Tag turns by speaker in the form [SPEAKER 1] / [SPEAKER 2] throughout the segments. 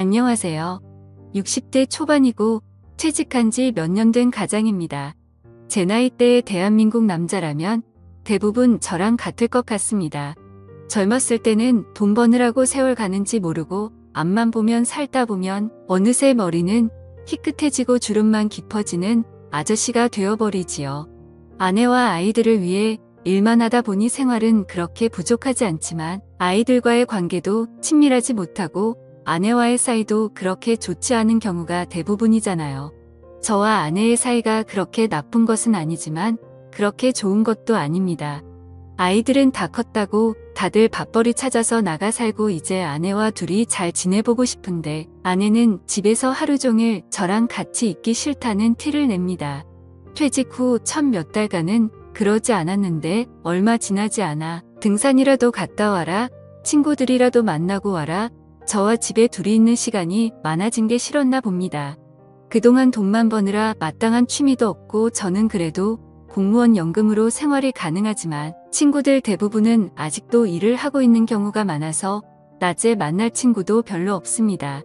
[SPEAKER 1] 안녕하세요. 60대 초반이고 퇴직한 지 몇 년 된 가장입니다. 제 나이대의 대한민국 남자라면 대부분 저랑 같을 것 같습니다. 젊었을 때는 돈 버느라고 세월 가는지 모르고 앞만 보면 살다 보면 어느새 머리는 희끗해지고 주름만 깊어지는 아저씨가 되어버리지요. 아내와 아이들을 위해 일만 하다 보니 생활은 그렇게 부족하지 않지만 아이들과의 관계도 친밀하지 못하고 아내와의 사이도 그렇게 좋지 않은 경우가 대부분이잖아요. 저와 아내의 사이가 그렇게 나쁜 것은 아니지만 그렇게 좋은 것도 아닙니다. 아이들은 다 컸다고 다들 밥벌이 찾아서 나가 살고 이제 아내와 둘이 잘 지내보고 싶은데 아내는 집에서 하루 종일 저랑 같이 있기 싫다는 티를 냅니다. 퇴직 후 첫 몇 달간은 그러지 않았는데 얼마 지나지 않아 등산이라도 갔다 와라, 친구들이라도 만나고 와라, 저와 집에 둘이 있는 시간이 많아진 게 싫었나 봅니다. 그동안 돈만 버느라 마땅한 취미도 없고 저는 그래도 공무원 연금으로 생활이 가능하지만 친구들 대부분은 아직도 일을 하고 있는 경우가 많아서 낮에 만날 친구도 별로 없습니다.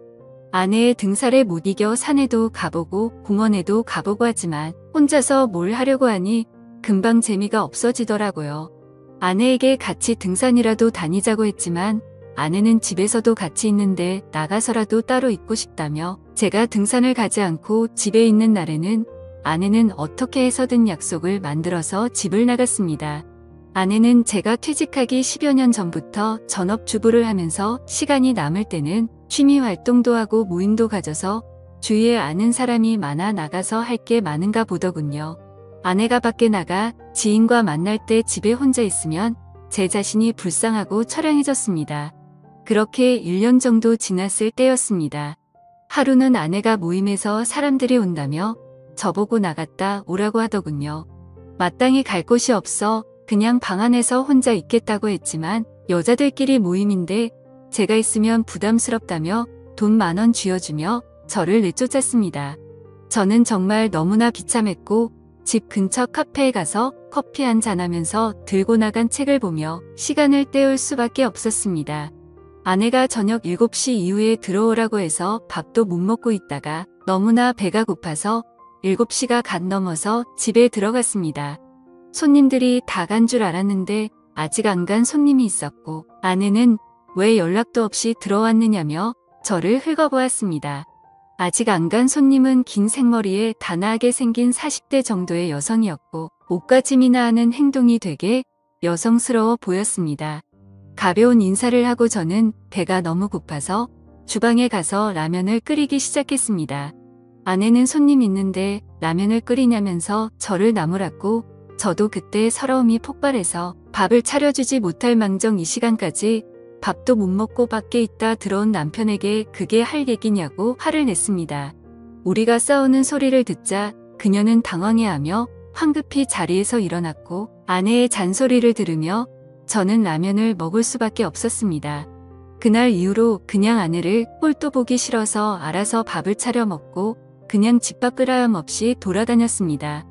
[SPEAKER 1] 아내의 등살에 못 이겨 산에도 가보고 공원에도 가보고 하지만 혼자서 뭘 하려고 하니 금방 재미가 없어지더라고요. 아내에게 같이 등산이라도 다니자고 했지만 아내는 집에서도 같이 있는데 나가서라도 따로 있고 싶다며 제가 등산을 가지 않고 집에 있는 날에는 아내는 어떻게 해서든 약속을 만들어서 집을 나갔습니다. 아내는 제가 퇴직하기 10여 년 전부터 전업주부를 하면서 시간이 남을 때는 취미 활동도 하고 모임도 가져서 주위에 아는 사람이 많아 나가서 할 게 많은가 보더군요. 아내가 밖에 나가 지인과 만날 때 집에 혼자 있으면 제 자신이 불쌍하고 처량해졌습니다. 그렇게 1년 정도 지났을 때였습니다. 하루는 아내가 모임에서 사람들이 온다며 저보고 나갔다 오라고 하더군요. 마땅히 갈 곳이 없어 그냥 방 안에서 혼자 있겠다고 했지만 여자들끼리 모임인데 제가 있으면 부담스럽다며 돈 10,000원 쥐어주며 저를 내쫓았습니다. 저는 정말 너무나 비참했고 집 근처 카페에 가서 커피 한잔 하면서 들고 나간 책을 보며 시간을 때울 수밖에 없었습니다. 아내가 저녁 7시 이후에 들어오라고 해서 밥도 못 먹고 있다가 너무나 배가 고파서 7시가 갓 넘어서 집에 들어갔습니다. 손님들이 다 간 줄 알았는데 아직 안 간 손님이 있었고 아내는 왜 연락도 없이 들어왔느냐며 저를 흙어보았습니다. 아직 안 간 손님은 긴 생머리에 단아하게 생긴 40대 정도의 여성이었고 옷가짐이나 하는 행동이 되게 여성스러워 보였습니다. 가벼운 인사를 하고 저는 배가 너무 고파서 주방에 가서 라면을 끓이기 시작했습니다. 아내는 손님 있는데 라면을 끓이냐면서 저를 나무랐고 저도 그때 서러움이 폭발해서 밥을 차려주지 못할 망정 이 시간까지 밥도 못 먹고 밖에 있다 들어온 남편에게 그게 할 얘기냐고 화를 냈습니다. 우리가 싸우는 소리를 듣자 그녀는 당황해하며 황급히 자리에서 일어났고 아내의 잔소리를 들으며 저는 라면을 먹을 수밖에 없었습니다. 그날 이후로 그냥 아내를 꼴도 보기 싫어서 알아서 밥을 차려 먹고 그냥 집 밖을 하염없이 돌아다녔습니다.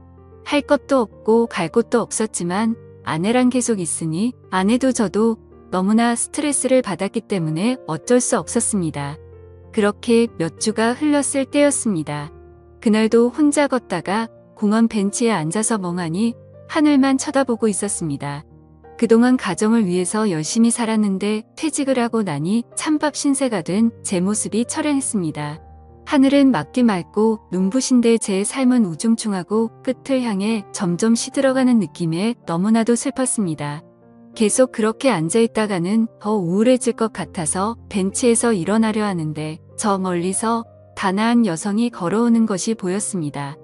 [SPEAKER 1] 할 것도 없고 갈 곳도 없었지만 아내랑 계속 있으니 아내도 저도 너무나 스트레스를 받았기 때문에 어쩔 수 없었습니다. 그렇게 몇 주가 흘렀을 때였습니다. 그날도 혼자 걷다가 공원 벤치에 앉아서 멍하니 하늘만 쳐다보고 있었습니다. 그동안 가정을 위해서 열심히 살았는데 퇴직을 하고 나니 찬밥 신세가 된 제 모습이 처량했습니다. 하늘은 맑디 맑고 눈부신데 제 삶은 우중충하고 끝을 향해 점점 시들어가는 느낌에 너무나도 슬펐습니다. 계속 그렇게 앉아있다가는 더 우울해질 것 같아서 벤치에서 일어나려 하는데 저 멀리서 단아한 여성이 걸어오는 것이 보였습니다.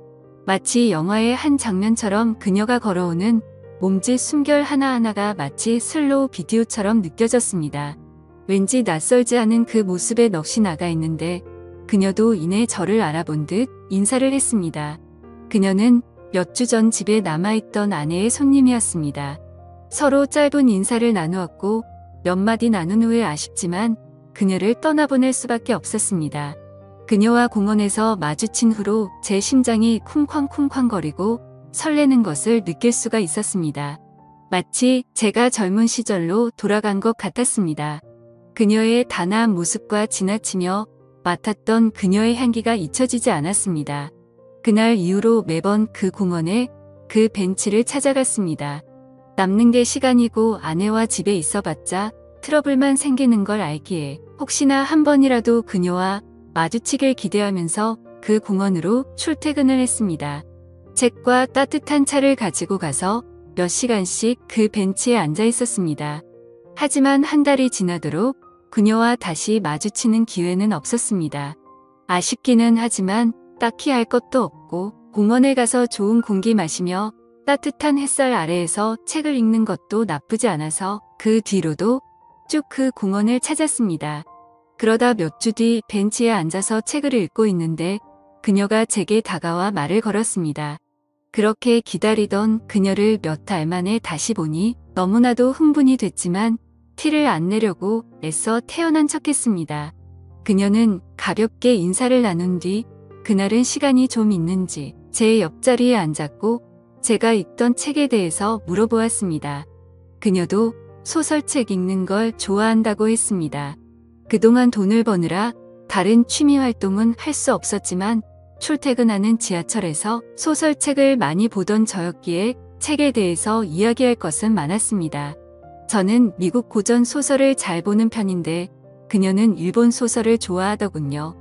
[SPEAKER 1] 마치 영화의 한 장면처럼 그녀가 걸어오는 몸짓 숨결 하나하나가 마치 슬로우 비디오처럼 느껴졌습니다. 왠지 낯설지 않은 그 모습에 넋이 나가 있는데 그녀도 이내 저를 알아본 듯 인사를 했습니다. 그녀는 몇 주 전 집에 남아있던 아내의 손님이었습니다. 서로 짧은 인사를 나누었고 몇 마디 나눈 후에 아쉽지만 그녀를 떠나보낼 수밖에 없었습니다. 그녀와 공원에서 마주친 후로 제 심장이 쿵쾅쿵쾅거리고 설레는 것을 느낄 수가 있었습니다. 마치 제가 젊은 시절로 돌아간 것 같았습니다. 그녀의 단아한 모습과 지나치며 맡았던 그녀의 향기가 잊혀지지 않았습니다. 그날 이후로 매번 그 공원에 그 벤치를 찾아갔습니다. 남는 게 시간이고 아내와 집에 있어봤자 트러블만 생기는 걸 알기에 혹시나 한 번이라도 그녀와 마주치길 기대하면서 그 공원으로 출퇴근을 했습니다. 책과 따뜻한 차를 가지고 가서 몇 시간씩 그 벤치에 앉아 있었습니다. 하지만 한 달이 지나도록 그녀와 다시 마주치는 기회는 없었습니다. 아쉽기는 하지만 딱히 할 것도 없고 공원에 가서 좋은 공기 마시며 따뜻한 햇살 아래에서 책을 읽는 것도 나쁘지 않아서 그 뒤로도 쭉 그 공원을 찾았습니다. 그러다 몇 주 뒤 벤치에 앉아서 책을 읽고 있는데 그녀가 제게 다가와 말을 걸었습니다. 그렇게 기다리던 그녀를 몇 달 만에 다시 보니 너무나도 흥분이 됐지만 티를 안 내려고 애써 태연한 척했습니다. 그녀는 가볍게 인사를 나눈 뒤 그날은 시간이 좀 있는지 제 옆자리에 앉았고 제가 읽던 책에 대해서 물어보았습니다. 그녀도 소설책 읽는 걸 좋아한다고 했습니다. 그동안 돈을 버느라 다른 취미 활동은 할 수 없었지만 출퇴근하는 지하철에서 소설책을 많이 보던 저였기에 책에 대해서 이야기할 것은 많았습니다. 저는 미국 고전 소설을 잘 보는 편인데 그녀는 일본 소설을 좋아하더군요.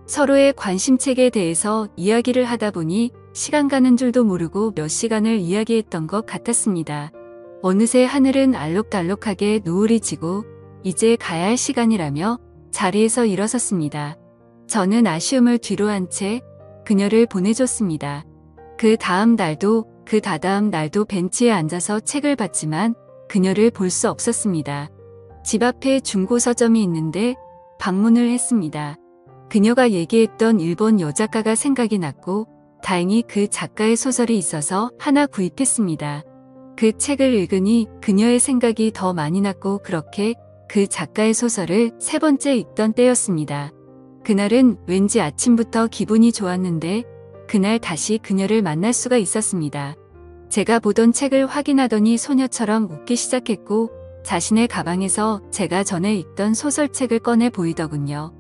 [SPEAKER 1] 서로의 관심책에 대해서 이야기를 하다 보니 시간 가는 줄도 모르고 몇 시간을 이야기했던 것 같았습니다. 어느새 하늘은 알록달록하게 노을이 지고 이제 가야 할 시간이라며 자리에서 일어섰습니다. 저는 아쉬움을 뒤로 한 채 그녀를 보내줬습니다. 그 다음 날도 그 다다음 날도 벤치에 앉아서 책을 봤지만 그녀를 볼 수 없었습니다. 집 앞에 중고 서점이 있는데 방문을 했습니다. 그녀가 얘기했던 일본 여작가가 생각이 났고 다행히 그 작가의 소설이 있어서 하나 구입했습니다. 그 책을 읽으니 그녀의 생각이 더 많이 났고 그렇게 그 작가의 소설을 3번째 읽던 때였습니다. 그날은 왠지 아침부터 기분이 좋았는데 그날 다시 그녀를 만날 수가 있었습니다. 제가 보던 책을 확인하더니 소녀처럼 웃기 시작했고 자신의 가방에서 제가 전에 읽던 소설책을 꺼내 보이더군요.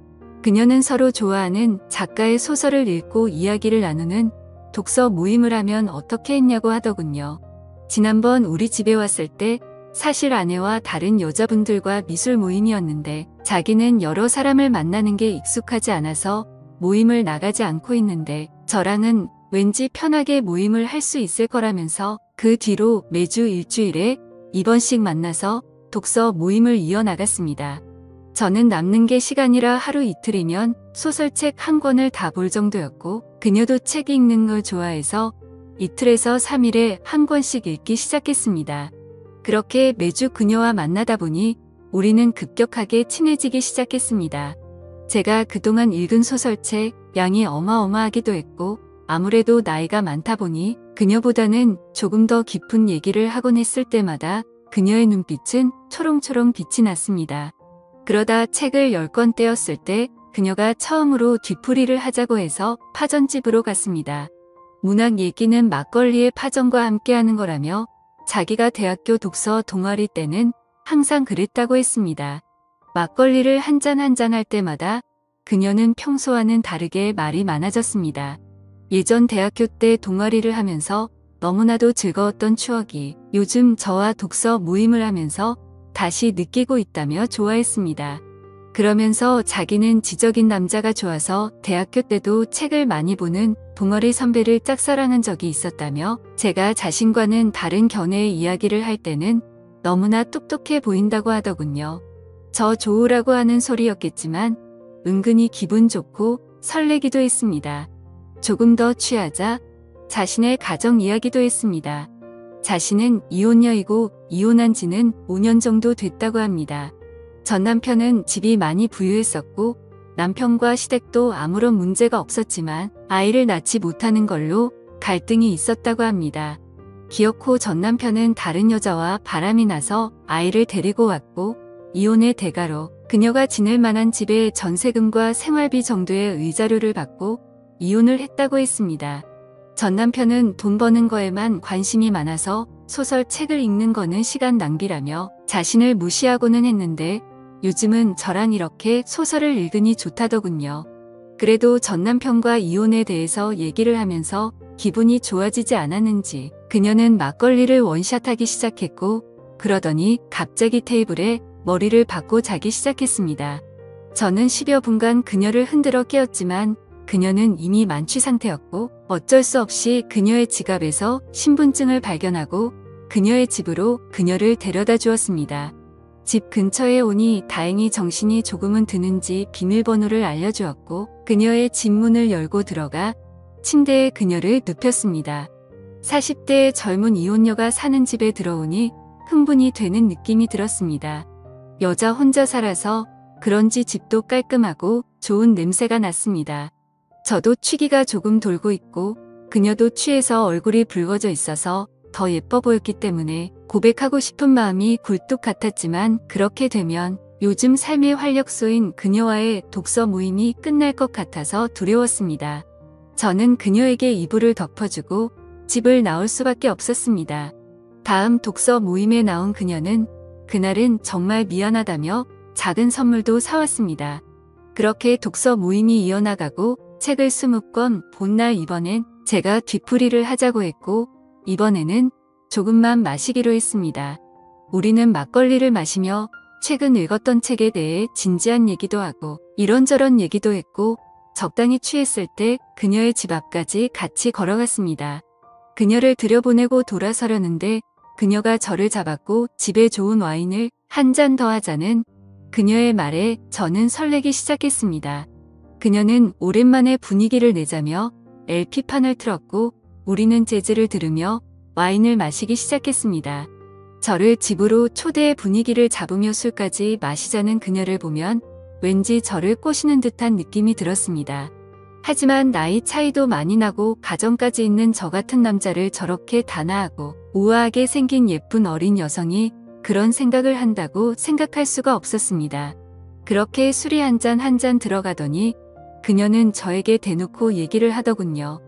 [SPEAKER 1] 그녀는 서로 좋아하는 작가의 소설을 읽고 이야기를 나누는 독서 모임을 하면 어떻게 했냐고 하더군요. 지난번 우리 집에 왔을 때 사실 아내와 다른 여자분들과 미술 모임이었는데 자기는 여러 사람을 만나는 게 익숙하지 않아서 모임을 나가지 않고 있는데 저랑은 왠지 편하게 모임을 할 수 있을 거라면서 그 뒤로 매주 일주일에 2번씩 만나서 독서 모임을 이어나갔습니다. 저는 남는 게 시간이라 하루 이틀이면 소설책 한 권을 다 볼 정도였고 그녀도 책 읽는 걸 좋아해서 이틀에서 3일에 한 권씩 읽기 시작했습니다. 그렇게 매주 그녀와 만나다 보니 우리는 급격하게 친해지기 시작했습니다. 제가 그동안 읽은 소설책 양이 어마어마하기도 했고 아무래도 나이가 많다 보니 그녀보다는 조금 더 깊은 얘기를 하곤 했을 때마다 그녀의 눈빛은 초롱초롱 빛이 났습니다. 그러다 책을 10권 떼었을 때 그녀가 처음으로 뒤풀이를 하자고 해서 파전집으로 갔습니다. 문학 얘기는 막걸리의 파전과 함께하는 거라며 자기가 대학교 독서 동아리 때는 항상 그랬다고 했습니다. 막걸리를 한 잔 한 잔 할 때마다 그녀는 평소와는 다르게 말이 많아졌습니다. 예전 대학교 때 동아리를 하면서 너무나도 즐거웠던 추억이 요즘 저와 독서 모임을 하면서 다시 느끼고 있다며 좋아했습니다. 그러면서 자기는 지적인 남자가 좋아서 대학교 때도 책을 많이 보는 동아리 선배를 짝사랑한 적이 있었다며 제가 자신과는 다른 견해의 이야기를 할 때는 너무나 똑똑해 보인다고 하더군요. 저 좋으라고 하는 소리였겠지만 은근히 기분 좋고 설레기도 했습니다. 조금 더 취하자 자신의 가정 이야기도 했습니다. 자신은 이혼녀이고 이혼한 지는 5년 정도 됐다고 합니다. 전 남편은 집이 많이 부유했었고 남편과 시댁도 아무런 문제가 없었지만 아이를 낳지 못하는 걸로 갈등이 있었다고 합니다. 기어코 전 남편은 다른 여자와 바람이 나서 아이를 데리고 왔고 이혼의 대가로 그녀가 지낼 만한 집에 전세금과 생활비 정도의 의자료를 받고 이혼을 했다고 했습니다. 전 남편은 돈 버는 거에만 관심이 많아서 소설 책을 읽는 거는 시간 낭비라며 자신을 무시하고는 했는데 요즘은 저랑 이렇게 소설을 읽으니 좋다더군요. 그래도 전 남편과 이혼에 대해서 얘기를 하면서 기분이 좋아지지 않았는지 그녀는 막걸리를 원샷하기 시작했고 그러더니 갑자기 테이블에 머리를 박고 자기 시작했습니다. 저는 10여 분간 그녀를 흔들어 깨웠지만 그녀는 이미 만취 상태였고 어쩔 수 없이 그녀의 지갑에서 신분증을 발견하고 그녀의 집으로 그녀를 데려다 주었습니다. 집 근처에 오니 다행히 정신이 조금은 드는지 비밀번호를 알려주었고 그녀의 집 문을 열고 들어가 침대에 그녀를 눕혔습니다. 40대의 젊은 이혼녀가 사는 집에 들어오니 흥분이 되는 느낌이 들었습니다. 여자 혼자 살아서 그런지 집도 깔끔하고 좋은 냄새가 났습니다. 저도 취기가 조금 돌고 있고 그녀도 취해서 얼굴이 붉어져 있어서 더 예뻐 보였기 때문에 고백하고 싶은 마음이 굴뚝 같았지만 그렇게 되면 요즘 삶의 활력소인 그녀와의 독서 모임이 끝날 것 같아서 두려웠습니다. 저는 그녀에게 이불을 덮어주고 집을 나올 수밖에 없었습니다. 다음 독서 모임에 나온 그녀는 그날은 정말 미안하다며 작은 선물도 사왔습니다. 그렇게 독서 모임이 이어나가고 책을 20권 본 날 이번엔 제가 뒤풀이를 하자고 했고 이번에는 조금만 마시기로 했습니다. 우리는 막걸리를 마시며 최근 읽었던 책에 대해 진지한 얘기도 하고 이런저런 얘기도 했고 적당히 취했을 때 그녀의 집 앞까지 같이 걸어갔습니다. 그녀를 들여보내고 돌아서려는데 그녀가 저를 잡았고 집에 좋은 와인을 한 잔 더 하자는 그녀의 말에 저는 설레기 시작했습니다. 그녀는 오랜만에 분위기를 내자며 LP판을 틀었고 우리는 재즈를 들으며 와인을 마시기 시작했습니다. 저를 집으로 초대해 분위기를 잡으며 술까지 마시자는 그녀를 보면 왠지 저를 꼬시는 듯한 느낌이 들었습니다. 하지만 나이 차이도 많이 나고 가정까지 있는 저 같은 남자를 저렇게 단아하고 우아하게 생긴 예쁜 어린 여성이 그런 생각을 한다고 생각할 수가 없었습니다. 그렇게 술이 한 잔 들어가더니 그녀는 저에게 대놓고 얘기를 하더군요.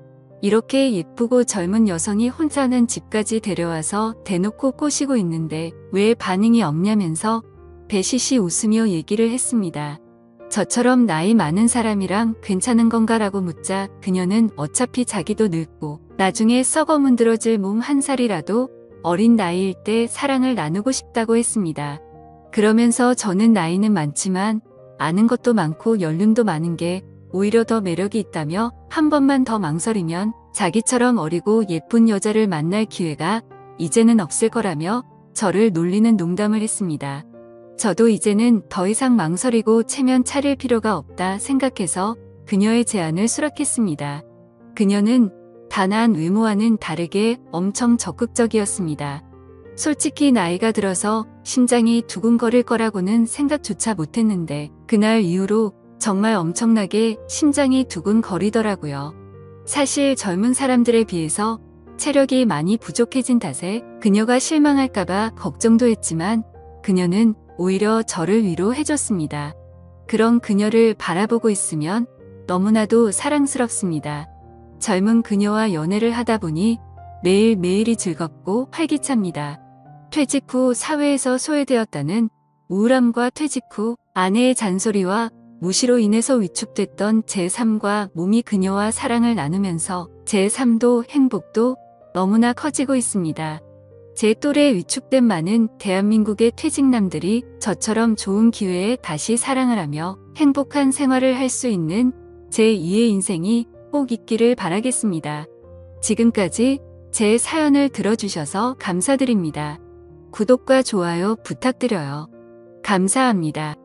[SPEAKER 1] 이렇게 예쁘고 젊은 여성이 혼자는 집까지 데려와서 대놓고 꼬시고 있는데 왜 반응이 없냐면서 배시시 웃으며 얘기를 했습니다. 저처럼 나이 많은 사람이랑 괜찮은 건가라고 묻자 그녀는 어차피 자기도 늙고 나중에 썩어 문드러질 몸 한 살이라도 어린 나이일 때 사랑을 나누고 싶다고 했습니다. 그러면서 저는 나이는 많지만 아는 것도 많고 연륜도 많은 게 오히려 더 매력이 있다며 한 번만 더 망설이면 자기처럼 어리고 예쁜 여자를 만날 기회가 이제는 없을 거라며 저를 놀리는 농담을 했습니다. 저도 이제는 더 이상 망설이고 체면 차릴 필요가 없다 생각해서 그녀의 제안을 수락했습니다. 그녀는 단아한 외모와는 다르게 엄청 적극적이었습니다. 솔직히 나이가 들어서 심장이 두근거릴 거라고는 생각조차 못했는데 그날 이후로 정말 엄청나게 심장이 두근거리더라고요. 사실 젊은 사람들에 비해서 체력이 많이 부족해진 탓에 그녀가 실망할까봐 걱정도 했지만 그녀는 오히려 저를 위로해줬습니다. 그런 그녀를 바라보고 있으면 너무나도 사랑스럽습니다. 젊은 그녀와 연애를 하다 보니 매일매일이 즐겁고 활기찹니다. 퇴직 후 사회에서 소외되었다는 우울함과 퇴직 후 아내의 잔소리와 무시로 인해서 위축됐던 제 삶과 몸이 그녀와 사랑을 나누면서 제 삶도 행복도 너무나 커지고 있습니다. 제 또래에 위축된 많은 대한민국의 퇴직남들이 저처럼 좋은 기회에 다시 사랑을 하며 행복한 생활을 할 수 있는 제2의 인생이 꼭 있기를 바라겠습니다. 지금까지 제 사연을 들어주셔서 감사드립니다. 구독과 좋아요 부탁드려요. 감사합니다.